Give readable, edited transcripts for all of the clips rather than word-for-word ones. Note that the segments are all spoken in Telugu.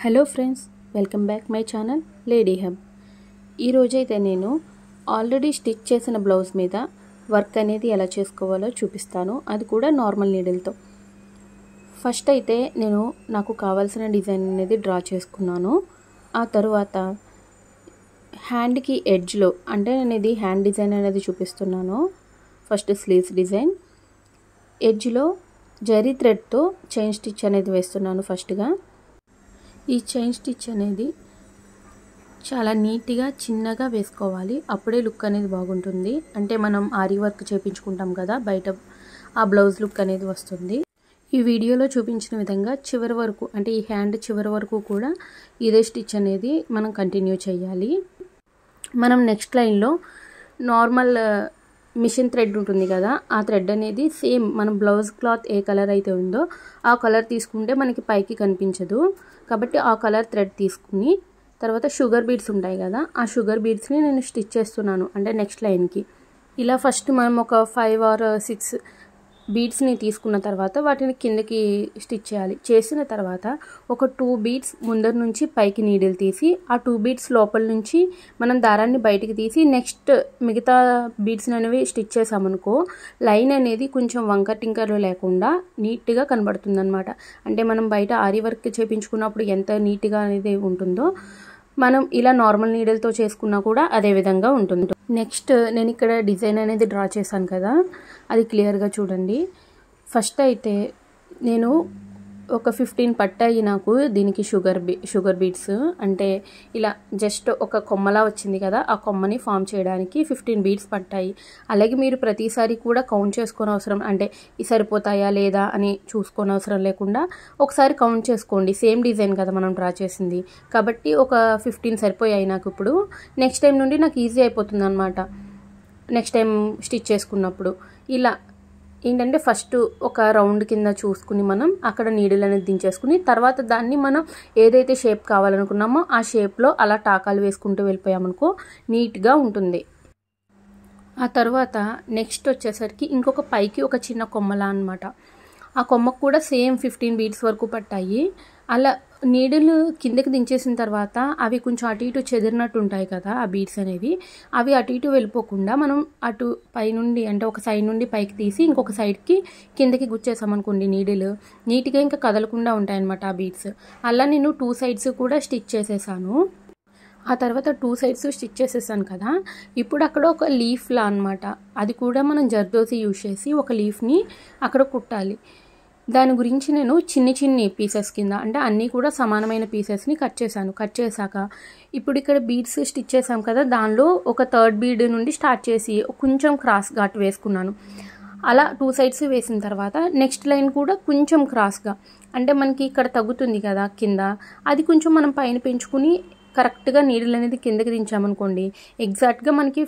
Hello friends, welcome back my channel lady hub. ఈరోజైతే నేను ఆల్రెడీ స్టిచ్ చేసిన బ్లౌజ్ మీద వర్క్ అనేది ఎలా చేసుకోవాలో చూపిస్తాను, అది కూడా నార్మల్ నీడిల్తో. ఫస్ట్ అయితే నాకు కావాల్సిన డిజైన్ అనేది డ్రా చేసుకున్నాను. ఆ తర్వాత హ్యాండ్కి ఎడ్జ్లో అంటే నేను ఇది హ్యాండ్ డిజైన్ అనేది చూపిస్తున్నాను. ఫస్ట్ స్లీవ్స్ డిజైన్ ఎడ్జ్లో జరీ థ్రెడ్తో చైన్ స్టిచ్ అనేది వేస్తున్నాను. ఫస్ట్గా ఈ చైన్ స్టిచ్ అనేది చాలా నీట్గా చిన్నగా వేసుకోవాలి, అప్పుడే లుక్ అనేది బాగుంటుంది. అంటే మనం ఆరీ వర్క్ చేయించుకుంటాం కదా, బయట ఆ బ్లౌజ్ లుక్ అనేది వస్తుంది. ఈ వీడియోలో చూపించిన విధంగా చివరి వరకు, అంటే ఈ హ్యాండ్ చివరి వరకు కూడా ఇదే స్టిచ్ అనేది మనం కంటిన్యూ చేయాలి. మనం నెక్స్ట్ లైన్లో నార్మల్ మిషన్ థ్రెడ్ ఉంటుంది కదా, ఆ థ్రెడ్ అనేది సేమ్ మనం బ్లౌజ్ క్లాత్ ఏ కలర్ అయితే ఉందో ఆ కలర్ తీసుకుంటే మనకి పైకి కనిపించదు, కాబట్టి ఆ కలర్ థ్రెడ్ తీసుకుని తర్వాత షుగర్ బీడ్స్ ఉంటాయి కదా, ఆ షుగర్ బీడ్స్ని నేను స్టిచ్ చేస్తున్నాను. అంటే నెక్స్ట్ లైన్కి ఇలా ఫస్ట్ మనం ఒక 5 or 6 బీడ్స్ని తీసుకున్న తర్వాత వాటిని కిందకి స్టిచ్ చేయాలి. చేసిన తర్వాత ఒక 2 బీడ్స్ ముందర నుంచి పైకి నీడిల్ తీసి ఆ 2 బీడ్స్ లోపల నుంచి మనం దారాన్ని బయటికి తీసి నెక్స్ట్ మిగతా బీడ్స్ అనేవి స్టిచ్ చేసామనుకో లైన్ అనేది కొంచెం వంకర్ టింకర్లు లేకుండా నీట్గా కనబడుతుంది అనమాట. అంటే మనం బయట ఆరీ వర్క్ చేయించుకున్నప్పుడు ఎంత నీట్గా అనేది ఉంటుందో మనం ఇలా నార్మల్ నీడిల్తో చేసుకున్నా కూడా అదే విధంగా ఉంటుంది. నెక్స్ట్ నేను ఇక్కడ డిజైన్ అనేది డ్రా చేశాను కదా, అది క్లియర్గా చూడండి. ఫస్ట్ అయితే నేను ఒక 15 పట్టాయి నాకు దీనికి షుగర్ బీడ్స్. అంటే ఇలా జస్ట్ ఒక కొమ్మలా వచ్చింది కదా, ఆ కొమ్మని ఫామ్ చేయడానికి 15 బీడ్స్ పట్టాయి. అలాగే మీరు ప్రతిసారి కూడా కౌంట్ చేసుకోని అవసరం, అంటే ఈ సరిపోతాయా లేదా అని చూసుకోని అవసరం లేకుండా ఒకసారి కౌంట్ చేసుకోండి. సేమ్ డిజైన్ కదా మనం డ్రా చేసింది, కాబట్టి ఒక 15 సరిపోయాయి నాకు. ఇప్పుడు నెక్స్ట్ టైం నుండి నాకు ఈజీ అయిపోతుంది అనమాట. నెక్స్ట్ టైం స్టిచ్ చేసుకున్నప్పుడు ఇలా ఏంటంటే ఫస్ట్ ఒక రౌండ్ కింద చూసుకుని మనం అక్కడ నీడిల్ అనేది దించేసుకుని తర్వాత దాన్ని మనం ఏదైతే షేప్ కావాలనుకున్నామో ఆ షేప్లో అలా టాకాలు వేసుకుంటూ వెళ్ళిపోయామనుకో నీట్గా ఉంటుంది. ఆ తర్వాత నెక్స్ట్ వచ్చేసరికి ఇంకొక పైకి ఒక చిన్న కొమ్మలా అనమాట. ఆ కొమ్మకు కూడా సేమ్ 15 బీడ్స్ వరకు పట్టాయి. అలా నీడిల్ కిందకి దించేసిన తర్వాత అవి కొంచెం అటు ఇటు చెదిరినట్టు ఉంటాయి కదా ఆ బీడ్స్ అనేవి, అవి అటు ఇటు వెళ్ళిపోకుండా మనం అటు పైనుండి అంటే ఒక సైడ్ నుండి పైకి తీసి ఇంకొక సైడ్కి కిందకి గుచ్చేసామనుకోండి నీడిల్ నీట్గా ఇంకా కదలకుండా ఉంటాయన్నమాట ఆ బీడ్స్. అలా నేను 2 సైడ్స్ కూడా స్టిచ్ చేసేసాను. ఆ తర్వాత 2 సైడ్స్ స్టిచ్ చేసేసాను కదా, ఇప్పుడు అక్కడ ఒక లీఫ్లా అనమాట, అది కూడా మనం జర్దోసి యూజ్ చేసి ఒక లీఫ్ని అక్కడ కుట్టాలి. దాని గురించి నేను చిన్ని పీసెస్ కింద అంటే అన్నీ కూడా సమానమైన పీసెస్ని కట్ చేశాను. కట్ చేశాక ఇప్పుడు ఇక్కడ బీడ్స్ స్టిచ్ చేసాం కదా, దానిలో ఒక 3rd బీడ్ నుండి స్టార్ట్ చేసి కొంచెం క్రాస్ ఘాట్ వేసుకున్నాను. అలా 2 సైడ్స్ వేసిన తర్వాత నెక్స్ట్ లైన్ కూడా కొంచెం క్రాస్గా, అంటే మనకి ఇక్కడ తగ్గుతుంది కదా కింద, అది కొంచెం మనం పైన పెంచుకుని కరెక్ట్గా నీడిల్ అనేది కిందకి దించామనుకోండి ఎగ్జాక్ట్గా మనకి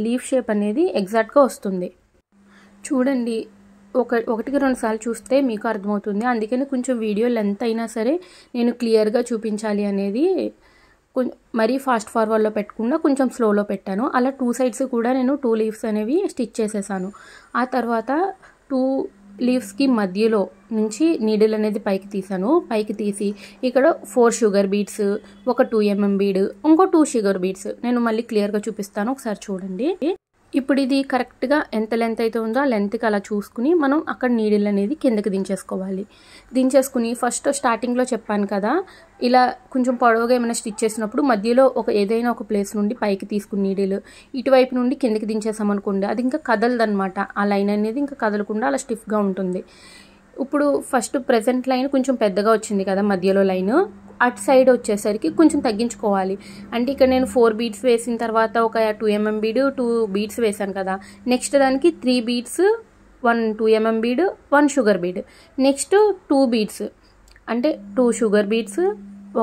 లీఫ్ షేప్ అనేది ఎగ్జాక్ట్గా వస్తుంది. చూడండి, ఒకటికి 2 సార్లు చూస్తే మీకు అర్థమవుతుంది. అందుకని కొంచెం వీడియో లెంత్ అయినా సరే నేను క్లియర్గా చూపించాలి అనేది మరీ ఫాస్ట్ ఫార్వర్డ్లో పెట్టకుండా కొంచెం స్లోలో పెట్టాను. అలా 2 సైడ్స్ కూడా నేను 2 లీవ్స్ అనేవి స్టిచ్ చేసేసాను. ఆ తర్వాత 2 లీవ్స్కి మధ్యలో నుంచి నీడిల్ అనేది పైకి తీసాను. పైకి తీసి ఇక్కడ 4 షుగర్ బీడ్స్, ఒక 2 mm బీడ్, ఇంకో 2 షుగర్ బీడ్స్. నేను మళ్ళీ క్లియర్గా చూపిస్తాను, ఒకసారి చూడండి. ఇప్పుడు ఇది కరెక్ట్గా ఎంత లెంత్ అయితే ఉందో ఆ లెంత్కి అలా చూసుకుని మనం అక్కడ నీడిల్ అనేది కిందకి దించేసుకోవాలి. దించేసుకుని ఫస్ట్ స్టార్టింగ్లో చెప్పాను కదా, ఇలా కొంచెం పొడవుగా ఏమైనా స్టిచ్ చేసినప్పుడు మధ్యలో ఏదైనా ఒక ప్లేస్ నుండి పైకి తీసుకుని నీడిల్ ఇటువైపు నుండి కిందకి దించేసామనుకోండి అది ఇంకా కదలదనమాట. ఆ లైన్ అనేది ఇంకా కదలకుండా అలా స్టిఫ్గా ఉంటుంది. ఇప్పుడు ఫస్ట్ ప్రెజెంట్ లైన్ కొంచెం పెద్దగా వచ్చింది కదా మధ్యలో లైన్, అటు సైడ్ వచ్చేసరికి కొంచెం తగ్గించుకోవాలి. అంటే ఇక్కడ నేను 4 బీడ్స్ వేసిన తర్వాత ఒక 2 mm బీడ్ 2 బీడ్స్ వేసాను కదా, నెక్స్ట్ దానికి 3 beads 1 2 mm bead 1 sugar bead, next 2 beads అంటే 2 షుగర్ బీడ్స్,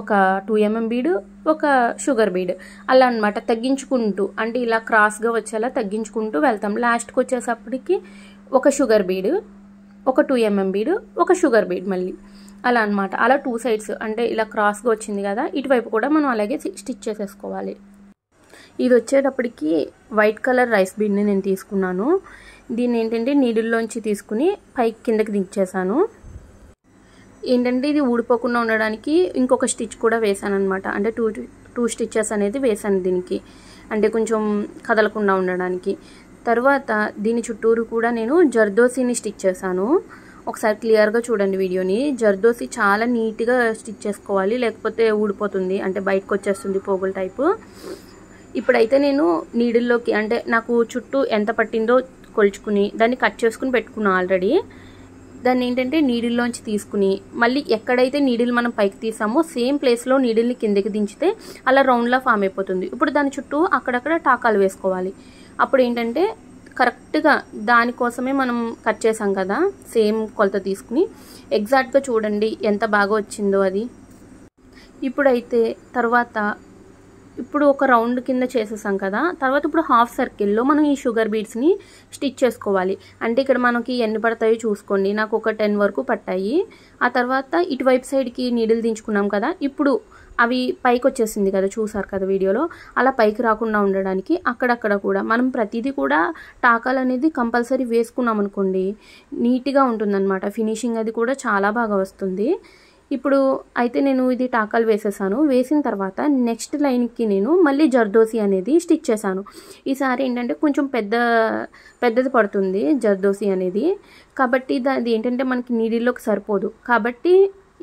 ఒక 2 mm బీడ్, ఒక షుగర్ బీడ్, అలా అనమాట తగ్గించుకుంటూ, అంటే ఇలా క్రాస్గా వచ్చేలా తగ్గించుకుంటూ వెళ్తాం. లాస్ట్కి వచ్చేసప్పటికి ఒక షుగర్ బీడ్, ఒక 2 mm బీడ్, ఒక షుగర్ బీడ్ మళ్ళీ అలా అనమాట. అలా 2 సైడ్స్ అంటే ఇలా క్రాస్గా వచ్చింది కదా, ఇటువైపు కూడా మనం అలాగే స్టిచ్ చేసేసుకోవాలి. ఇది వచ్చేటప్పటికి వైట్ కలర్ రైస్ బీడ్ని నేను తీసుకున్నాను. దీన్ని ఏంటంటే నీడిల్లోంచి తీసుకుని పైకి కిందకి దించేసాను. ఏంటంటే ఇది ఊడిపోకుండా ఉండడానికి ఇంకొక స్టిచ్ కూడా వేసాను అనమాట. అంటే టూ స్టిచెస్ అనేది వేసాను దీనికి, అంటే కొంచెం కదలకుండా ఉండడానికి. తర్వాత దీని చుట్టూరు కూడా నేను జర్దోసీని స్టిచ్ చేశాను. ఒకసారి క్లియర్గా చూడండి వీడియోని. జర్దోసి చాలా నీట్గా స్టిచ్ చేసుకోవాలి, లేకపోతే ఊడిపోతుంది, అంటే బయటకు వచ్చేస్తుంది పోగుల టైపు. ఇప్పుడైతే నేను నీడిల్లోకి, అంటే నాకు చుట్టూ ఎంత పట్టిందో కొలుచుకుని దాన్ని కట్ చేసుకుని పెట్టుకున్నాను ఆల్రెడీ. దాన్ని ఏంటంటే నీడిల్లోంచి తీసుకుని మళ్ళీ ఎక్కడైతే నీడిల్ మనం పైకి తీసామో సేమ్ ప్లేస్లో నీడిల్ని కిందకి దించితే అలా రౌండ్లా ఫామ్ అయిపోతుంది. ఇప్పుడు దాని చుట్టూ అక్కడక్కడ టాకాలు వేసుకోవాలి. అప్పుడు ఏంటంటే కరెక్ట్గా దానికోసమే మనం కట్ చేసాం కదా, సేమ్ కొలత తీసుకుని ఎగ్జాక్ట్గా చూడండి ఎంత బాగా వచ్చిందో అది. ఇప్పుడైతే ఇప్పుడు ఒక రౌండ్ కింద చేసేసాం కదా, తర్వాత ఇప్పుడు హాఫ్ సర్కిల్లో మనం ఈ షుగర్ బీడ్స్ని స్టిచ్ చేసుకోవాలి. అంటే ఇక్కడ మనకి ఎన్ని పడతాయో చూసుకోండి. నాకు ఒక 10 వరకు పట్టాయి. ఆ తర్వాత ఇటువైపు సైడ్కి నీడిల్ దించుకున్నాం కదా, ఇప్పుడు అవి పైకి వచ్చేసింది కదా, చూసారు కదా వీడియోలో. అలా పైకి రాకుండా ఉండడానికి అక్కడక్కడ కూడా మనం ప్రతిదీ కూడా టాకాలు అనేది కంపల్సరీ వేసుకున్నాం అనుకోండి, నీట్గా ఉంటుందన్నమాట. ఫినిషింగ్ అది కూడా చాలా బాగా వస్తుంది. ఇప్పుడు అయితే నేను ఇది టాకాలు వేసేసాను. వేసిన తర్వాత నెక్స్ట్ లైన్కి నేను మళ్ళీ జర్దోసి అనేది స్టిచ్ చేశాను. ఈసారి ఏంటంటే కొంచెం పెద్దది పడుతుంది జర్దోసి అనేది, కాబట్టి అది ఏంటంటే మనకి నీడిల్లోకి సరిపోదు. కాబట్టి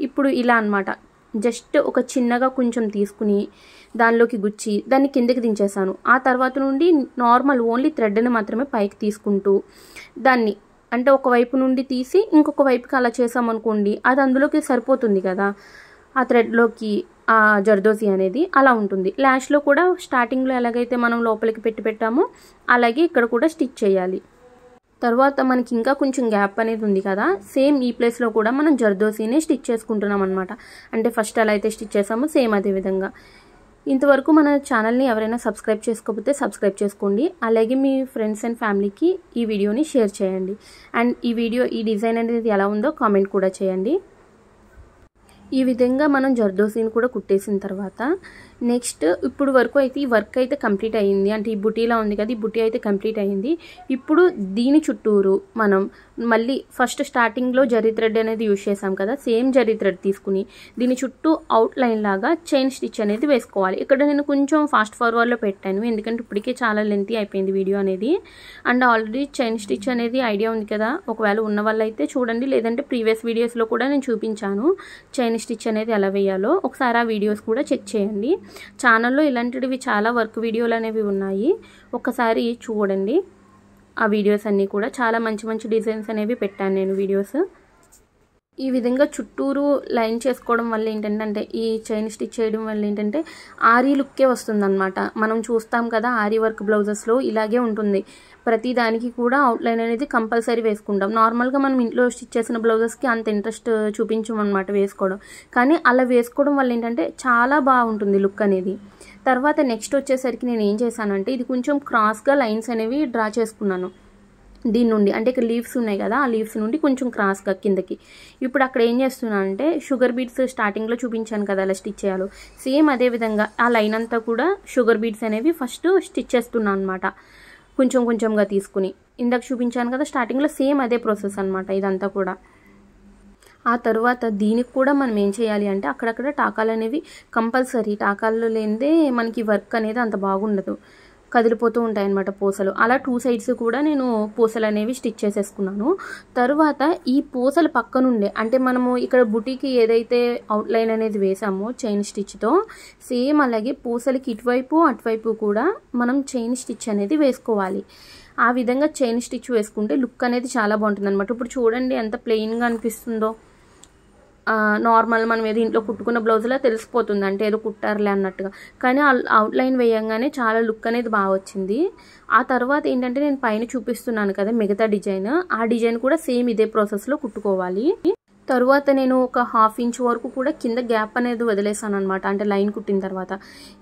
ఇప్పుడు ఇలా అన్నమాట, జస్ట్ ఒక చిన్నగా కొంచెం తీసుకుని దానిలోకి గుచ్చి దాన్ని కిందకి దించేసాను. ఆ తర్వాత నుండి నార్మల్ ఓన్లీ థ్రెడ్ని మాత్రమే పైకి తీసుకుంటూ దాన్ని, అంటే ఒకవైపు నుండి తీసి ఇంకొక వైపుకి అలా చేసామనుకోండి, అది అందులోకి సరిపోతుంది కదా ఆ థ్రెడ్లోకి ఆ జర్దోసి అనేది. అలా ఉంటుంది. ల్యాష్లో కూడా స్టార్టింగ్లో ఎలాగైతే మనం లోపలికి పెట్టామో అలాగే ఇక్కడ కూడా స్టిచ్ చేయాలి. తర్వాత మనకి ఇంకా కొంచెం గ్యాప్ అనేది ఉంది కదా, సేమ్ ఈ ప్లేస్లో కూడా మనం జర్దోసీనే స్టిచ్ చేసుకుంటున్నాం అనమాట. అంటే ఫస్ట్ ఎలా అయితే స్టిచ్ చేసామో సేమ్ అదే విధంగా. ఇంతవరకు మన ఛానల్ని ఎవరైనా సబ్స్క్రైబ్ చేసుకోకపోతే సబ్స్క్రైబ్ చేసుకోండి. అలాగే మీ ఫ్రెండ్స్ అండ్ ఫ్యామిలీకి ఈ వీడియోని షేర్ చేయండి. అండ్ ఈ డిజైన్ అనేది ఎలా ఉందో కామెంట్ కూడా చేయండి. ఈ విధంగా మనం జర్దోసీని కూడా కుట్టేసిన తర్వాత నెక్స్ట్ ఇప్పుడు వరకు అయితే ఈ వర్క్ అయితే కంప్లీట్ అయ్యింది. అంటే ఈ బుటీలా ఉంది కదా, ఈ బుటీ అయితే కంప్లీట్ అయ్యింది. ఇప్పుడు దీని చుట్టూరు మనం మళ్ళీ ఫస్ట్ స్టార్టింగ్లో జరీ థ్రెడ్ అనేది యూజ్ చేసాం కదా, సేమ్ జరీ థ్రెడ్ తీసుకుని దీని చుట్టూ అవుట్ లైన్ లాగా చైన్ స్టిచ్ అనేది వేసుకోవాలి. ఇక్కడ నేను కొంచెం ఫాస్ట్ ఫార్వర్డ్లో పెట్టాను, ఎందుకంటే ఇప్పటికే చాలా లెంతీ అయిపోయింది వీడియో అనేది. అండ్ ఆల్రెడీ చైన్ స్టిచ్ అనేది ఐడియా ఉంది కదా, ఒకవేళ ఉన్న వాళ్ళైతే చూడండి, లేదంటే ప్రీవియస్ వీడియోస్లో కూడా నేను చూపించాను చైన్ స్టిచ్ అనేది ఎలా వేయాలో. ఒకసారి ఆ వీడియోస్ కూడా చెక్ చేయండి. ఛానల్లో ఇలాంటివి చాలా వర్క్ వీడియోలు అనేవి ఉన్నాయి, ఒక్కసారి చూడండి. ఆ వీడియోస్ అన్నీ కూడా చాలా మంచి మంచి డిజైన్స్ అనేవి పెట్టాను నేను వీడియోస్. ఈ విధంగా చుట్టూరు లైన్ చేసుకోవడం వల్ల ఏంటంటే ఈ చైన్ స్టిచ్ చేయడం వల్ల ఏంటంటే ఆరీ లుక్కే వస్తుందన్నమాట. మనం చూస్తాం కదా ఆరీ వర్క్ బ్లౌజెస్లో ఇలాగే ఉంటుంది. ప్రతి దానికి కూడా అవుట్లైన్ అనేది కంపల్సరీ వేసుకుంటాం. నార్మల్గా మనం ఇంట్లో స్టిచ్ చేసిన బ్లౌజెస్కి అంత ఇంట్రెస్ట్ చూపించమన్నమాట వేసుకోవడం, కానీ అలా వేసుకోవడం వల్ల ఏంటంటే చాలా బాగుంటుంది లుక్ అనేది. తర్వాత నెక్స్ట్ వచ్చేసరికి నేను ఏం చేశానంటే ఇది కొంచెం క్రాస్గా లైన్స్ అనేవి డ్రా చేసుకున్నాను దీని నుండి. అంటే ఇక్కడ లీవ్స్ ఉన్నాయి కదా, ఆ లీవ్స్ నుండి కొంచెం క్రాస్గా కిందకి. ఇప్పుడు అక్కడ ఏం చేస్తున్నాను అంటే షుగర్ బీడ్స్ స్టార్టింగ్లో చూపించాను కదా అలా స్టిచ్ చేయాలో, సేమ్ అదే విధంగా ఆ లైన్ అంతా కూడా షుగర్ బీడ్స్ అనేవి ఫస్ట్ స్టిచ్ చేస్తున్నాను అనమాట, కొంచెం కొంచెంగా తీసుకుని. ఇందాక చూపించాను కదా స్టార్టింగ్లో, సేమ్ అదే ప్రాసెస్ అనమాట ఇదంతా కూడా. ఆ తర్వాత దీనికి కూడా మనం ఏం చేయాలి అంటే అక్కడక్కడ టాకాలు అనేవి కంపల్సరీ, టాకాలు లేనిదే మనకి వర్క్ అనేది అంత బాగుండదు, కదిలిపోతూ ఉంటాయి అన్నమాట పూసలు. అలా 2 సైడ్స్ కూడా నేను పూసలు అనేవి స్టిచ్ చేసేసుకున్నాను. తర్వాత ఈ పూసల పక్క నుండే, అంటే మనము ఇక్కడ బుటీకి ఏదైతే అవుట్లైన్ అనేది వేసామో చైన్ స్టిచ్తో, సేమ్ అలాగే పూసలకి ఇటువైపు అటువైపు కూడా మనం చైన్ స్టిచ్ అనేది వేసుకోవాలి. ఆ విధంగా చైన్ స్టిచ్ వేసుకుంటే లుక్ అనేది చాలా బాగుంటుంది అనమాట. ఇప్పుడు చూడండి ఎంత ప్లెయిన్గా అనిపిస్తుందో. నార్మల్ మనం ఏదో ఇంట్లో కుట్టుకున్న బ్లౌజ్లా తెలిసిపోతుంది, అంటే ఏదో కుట్టారులే అన్నట్టుగా. కానీ అవుట్లైన్ వేయంగానే చాలా లుక్ అనేది బాగా వచ్చింది. ఆ తర్వాత ఏంటంటే నేను పైన చూపిస్తున్నాను కదా మిగతా డిజైన్, ఆ డిజైన్ కూడా సేమ్ ఇదే ప్రాసెస్లో కుట్టుకోవాలి. తర్వాత నేను ఒక 1/2 ఇంచ్ వరకు కూడా కింద గ్యాప్ అనేది వదిలేసాను అనమాట, అంటే లైన్ కుట్టిన తర్వాత.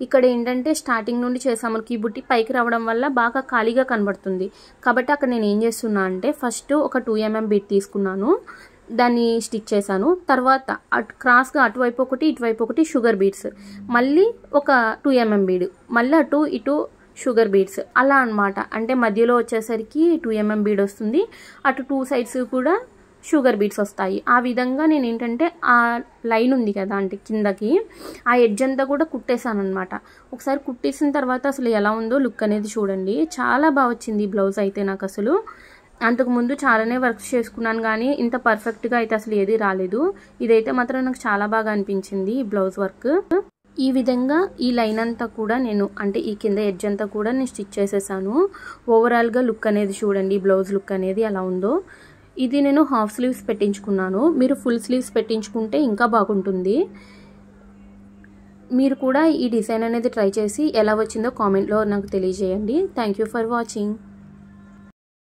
ఇక్కడ ఏంటంటే స్టార్టింగ్ నుండి చేసామకి ఈ బుట్టి పైకి రావడం వల్ల బాగా ఖాళీగా కనబడుతుంది. కాబట్టి అక్కడ నేను ఏం చేస్తున్నా అంటే ఫస్ట్ ఒక 2 mm బీట్ తీసుకున్నాను, దాన్ని స్టిచ్ చేశాను. తర్వాత క్రాస్గా అటువైపు ఒకటి ఇటువైపు ఒకటి షుగర్ బీడ్స్, మళ్ళీ ఒక 2 mm బీడ్, మళ్ళీ అటు ఇటు షుగర్ బీడ్స్, అలా అనమాట. అంటే మధ్యలో వచ్చేసరికి 2 mm బీడ్ వస్తుంది, అటు 2 సైడ్స్ కూడా షుగర్ బీట్స్ వస్తాయి. ఆ విధంగా నేను ఏంటంటే ఆ లైన్ ఉంది కదా అంటే కిందకి ఆ ఎడ్జ్ అంతా కూడా కుట్టేసాను అనమాట. ఒకసారి కుట్టేసిన తర్వాత అసలు ఎలా ఉందో లుక్ అనేది చూడండి. చాలా బాగా వచ్చింది ఈ బ్లౌజ్ అయితే. నాకు అసలు అంతకుముందు చాలానే వర్క్స్ చేసుకున్నాను కానీ ఇంత పర్ఫెక్ట్గా అయితే అసలు ఏది రాలేదు. ఇదైతే మాత్రం నాకు చాలా బాగా అనిపించింది ఈ బ్లౌజ్ వర్క్. ఈ విధంగా ఈ లైన్ అంతా కూడా నేను అంటే ఈ కింద ఎడ్జ్ అంతా కూడా నేను స్టిచ్ చేసేసాను. ఓవరాల్గా లుక్ అనేది చూడండి, బ్లౌజ్ లుక్ అనేది ఎలా ఉందో. ఇది నేను హాఫ్ స్లీవ్స్ పెట్టించుకున్నాను. మీరు ఫుల్ స్లీవ్స్ పెట్టించుకుంటే ఇంకా బాగుంటుంది. మీరు కూడా ఈ డిజైన్ అనేది ట్రై చేసి ఎలా వచ్చిందో కామెంట్లో నాకు తెలియజేయండి. Thank you for watching.